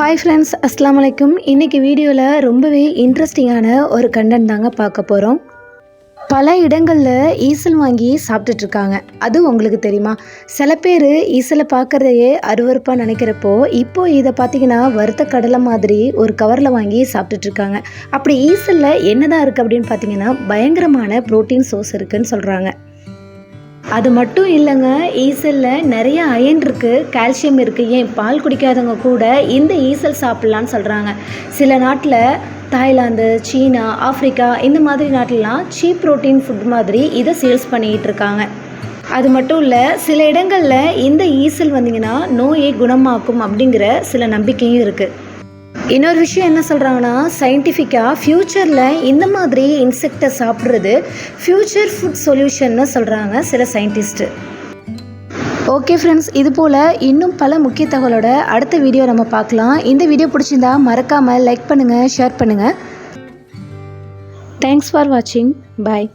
Hi friends, அஸ்ஸலாமு அலைக்கும். இன்றைக்கி வீடியோவில் ரொம்பவே இன்ட்ரெஸ்டிங்கான ஒரு கண்டென்ட் தாங்க பார்க்க போகிறோம். பல இடங்களில் ஈசல் வாங்கி சாப்பிட்டுட்ருக்காங்க. அது உங்களுக்கு தெரியுமா? சில பேர் ஈசலை பார்க்குறதையே அருவருப்பாக நினைக்கிறப்போ இப்போது இதை பார்த்திங்கன்னா வறுத்த கடலை மாதிரி ஒரு கவரில் வாங்கி சாப்பிட்டுட்ருக்காங்க. அப்படி ஈசலில் என்ன தான் இருக்குது அப்படின்னு பார்த்திங்கன்னா பயங்கரமான ப்ரோட்டீன் சோர்ஸ் இருக்குதுன்னு சொல்கிறாங்க. அது மட்டும் இல்லைங்க, ஈசலில் நிறைய அயன் இருக்குது, கால்சியம் இருக்குது. ஏன் பால் குடிக்காதவங்க கூட இந்த ஈசல் சாப்பிட்லான்னு சொல்கிறாங்க. சில நாட்டில் தாய்லாந்து, சீனா, ஆஃப்ரிக்கா இந்த மாதிரி நாட்டிலலாம் சீப் ப்ரோட்டீன் ஃபுட் மாதிரி இதை சேல்ஸ் பண்ணிக்கிட்டு இருக்காங்க. அது மட்டும் இல்லை, சில இடங்களில் இந்த ஈசல் வந்திங்கன்னா நோயை குணமாக்கும் அப்படிங்கிற சில நம்பிக்கையும் இருக்குது. இன்னொரு விஷயம் என்ன சொல்கிறாங்கன்னா, சயின்டிஃபிக்காக ஃப்யூச்சரில் இந்த மாதிரி இன்செக்டை சாப்பிட்றது ஃப்யூச்சர் ஃபுட் சொல்யூஷன்னு சொல்கிறாங்க சில சயின்டிஸ்ட்டு. ஓகே ஃப்ரெண்ட்ஸ், இது போல் இன்னும் பல முக்கிய தகவலோட அடுத்த வீடியோ நம்ம பார்க்கலாம். இந்த வீடியோ பிடிச்சிருந்தா மறக்காமல் லைக் பண்ணுங்கள், ஷேர் பண்ணுங்கள். தேங்க்ஸ் ஃபார் வாட்சிங். பாய்.